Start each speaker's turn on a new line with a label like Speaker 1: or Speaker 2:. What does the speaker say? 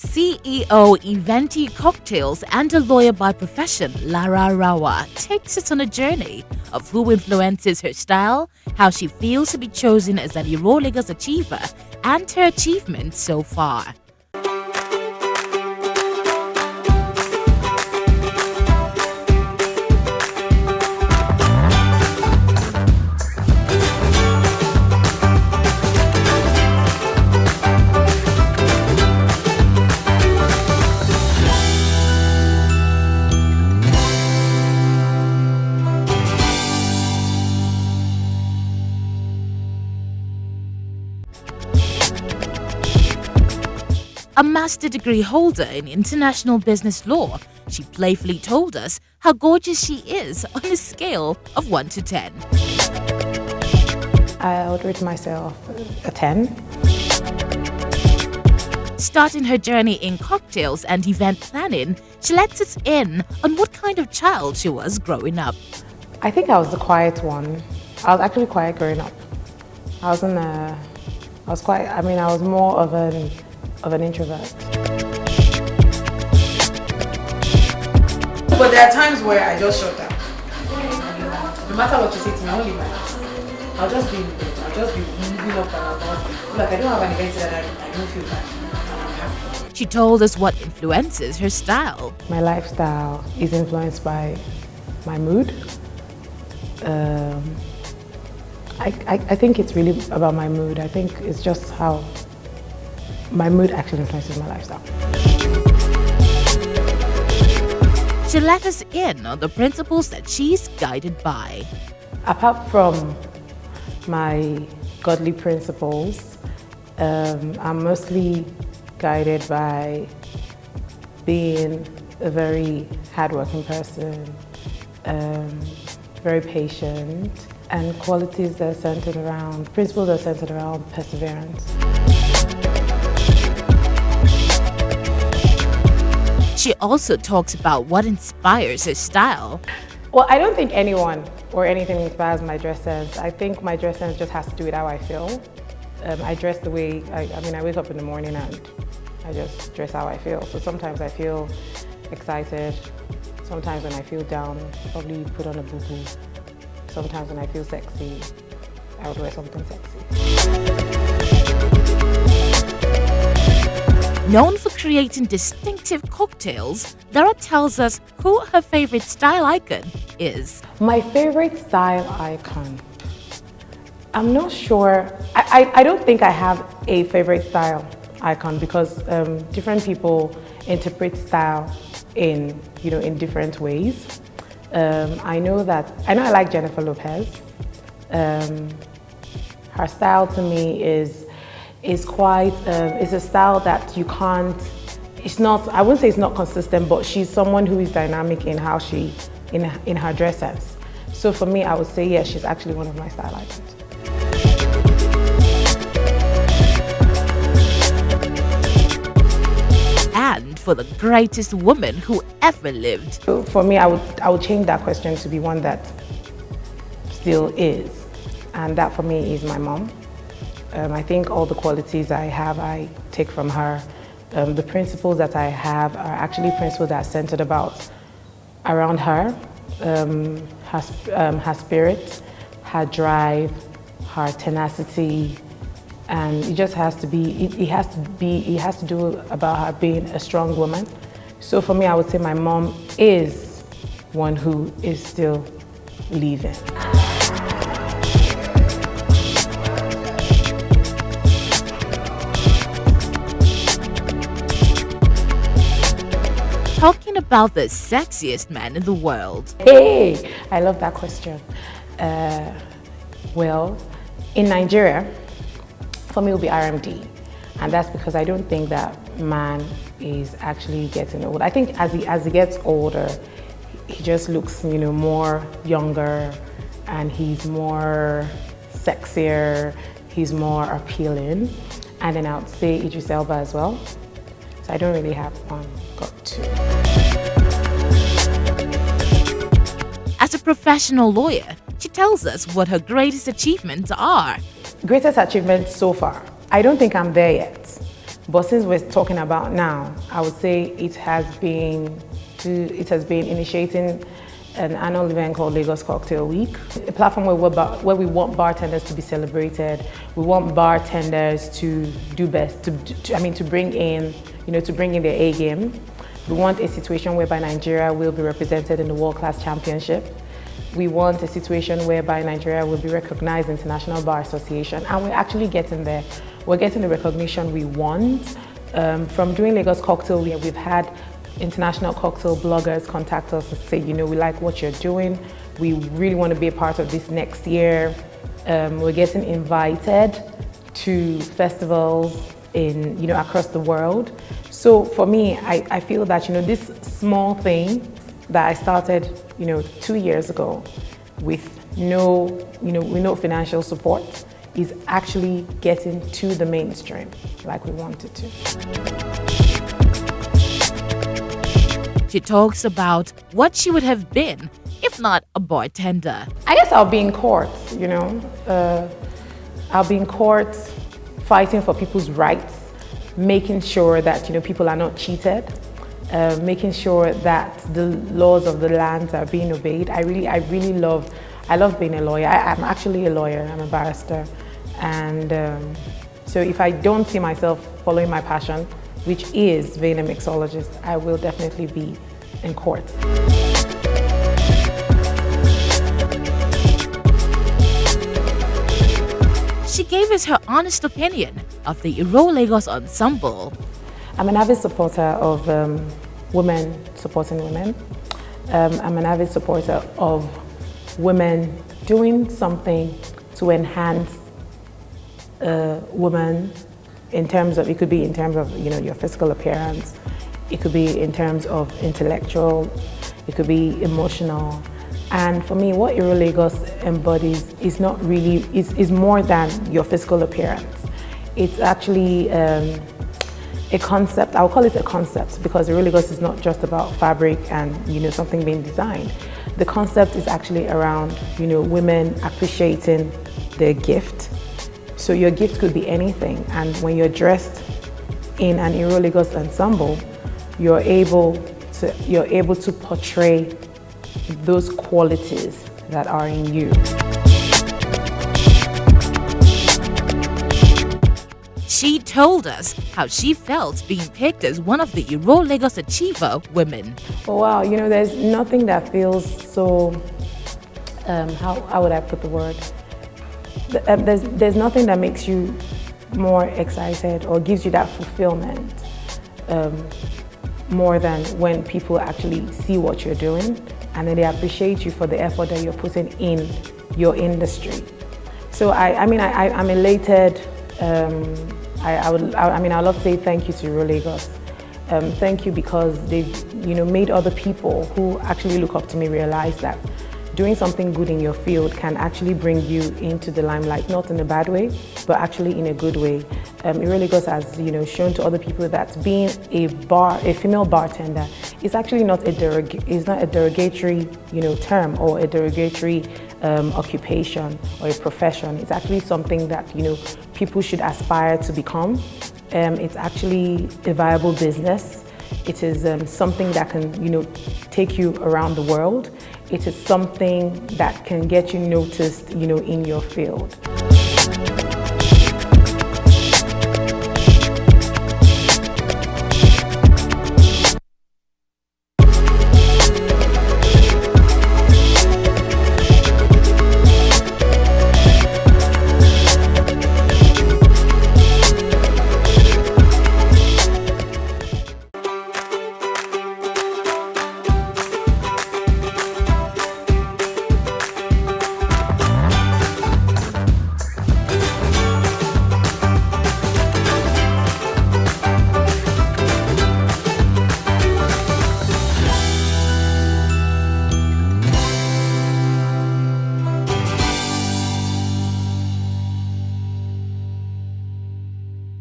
Speaker 1: CEO Eventi Cocktails and a lawyer by profession, Lara Rawa, takes us on a journey of who influences her style, how she feels to be chosen as an Euroligas achiever, and her achievements so far. A master degree holder in international business law, she playfully told us how gorgeous she is on a scale of 1 to 10.
Speaker 2: I would rate myself a 10.
Speaker 1: Starting her journey in cocktails and event planning, she lets us in on what kind of child she was growing up.
Speaker 2: I think I was the quiet one. I was actually quiet growing up. I was more of an introvert.
Speaker 3: But there are times where I just shut down. No matter what you say to me, I won't leave my house. I'll just be moving up and about. Like I don't have an event that I don't feel bad. I'm happy.
Speaker 1: She told us what influences her style.
Speaker 2: My lifestyle is influenced by my mood. I think it's really about my mood. I think it's just how my mood actually influences my lifestyle.
Speaker 1: She let us in on the principles that she's guided by.
Speaker 2: Apart from my godly principles, I'm mostly guided by being a very hardworking person, very patient, and qualities that are centered around, principles that are centered around perseverance.
Speaker 1: She also talks about what inspires her style.
Speaker 2: Well, I don't think anyone or anything inspires my dress sense. I think my dress sense just has to do with how I feel. I dress the way, I wake up in the morning and I just dress how I feel. So sometimes I feel excited. Sometimes when I feel down, probably put on a boo-boo. Sometimes when I feel sexy, I would wear something sexy.
Speaker 1: Known for creating distinctive cocktails, Lara tells us who her favorite style icon is.
Speaker 2: My favorite style icon? I'm not sure. I don't think I have a favorite style icon because different people interpret style in different ways. I know I like Jennifer Lopez. Her style to me is quite, it's a style that you can't, I wouldn't say it's not consistent, but she's someone who is dynamic in how in her dress sense. So for me, I would say, yes, she's actually one of my style icons.
Speaker 1: And for the greatest woman who ever lived.
Speaker 2: So for me, I would change that question to be one that still is. And that for me is my mom. I think all the qualities I have, I take from her. The principles that I have are actually principles that are centered around her, her spirit, her drive, her tenacity, and it just has to be, it has to do about her being a strong woman. So for me, I would say my mom is one who is still living.
Speaker 1: Talking about the sexiest man in the world.
Speaker 2: Hey, I love that question. Well, in Nigeria, for me it will be RMD. And that's because I don't think that man is actually getting old. I think as he gets older, he just looks, more younger and he's more sexier, he's more appealing. And then I would say Idris Elba as well. So I don't really have one, got two.
Speaker 1: As a professional lawyer, she tells us what her greatest achievements are.
Speaker 2: Greatest achievement so far? I don't think I'm there yet, But since we're talking about now, I would say it has been initiating an annual event called Lagos Cocktail Week, a platform where we want bartenders to be celebrated. We want bartenders to do best, to bring in their A game. We want a situation whereby Nigeria will be represented in the World Class Championship. We want a situation whereby Nigeria will be recognized in International Bar Association, and we're actually getting there. We're getting the recognition we want. From doing Lagos Cocktail Week, we've had international cocktail bloggers contact us and say, we like what you're doing. We really want to be a part of this next year. We're getting invited to festivals across the world. So for me, I feel that, this small thing that I started, 2 years ago with no financial support is actually getting to the mainstream like we wanted to.
Speaker 1: She talks about what she would have been if not a bartender.
Speaker 2: I guess I'll be in court, I'll be in court fighting for people's rights, making sure that, people are not cheated, making sure that the laws of the land are being obeyed. I love being a lawyer. I'm actually a lawyer, I'm a barrister. And so if I don't see myself following my passion, which is being a mixologist, I will definitely be in court.
Speaker 1: She gave us her honest opinion of the Iro Lagos Ensemble.
Speaker 2: I'm an avid supporter of women supporting women. I'm an avid supporter of women doing something to enhance a woman in terms of, it could be in terms of, your physical appearance, it could be in terms of intellectual, it could be emotional. And for me, what Iro Lagos embodies is not really, is more than your physical appearance. It's actually a concept. I'll call it a concept because Iro Lagos is not just about fabric and something being designed. The concept is actually around women appreciating their gift. So your gift could be anything, and when you're dressed in an Iro Lagos ensemble, you're able to portray those qualities that are in you.
Speaker 1: She told us how she felt being picked as one of the Iro Lagos Achiever women.
Speaker 2: Oh wow, there's nothing that feels so, how would I put the word? There's nothing that makes you more excited or gives you that fulfillment more than when people actually see what you're doing and then they appreciate you for the effort that you're putting in your industry. So I'm elated. I'd love to say thank you to Iro Lagos. Thank you because they've made other people who actually look up to me realize that doing something good in your field can actually bring you into the limelight, not in a bad way, but actually in a good way. Iro Lagos has shown to other people that being a female bartender is actually not a derogatory term or a derogatory occupation or a profession. It's actually something that people should aspire to become. It's actually a viable business. It is something that can take you around the world. It is something that can get you noticed in your field.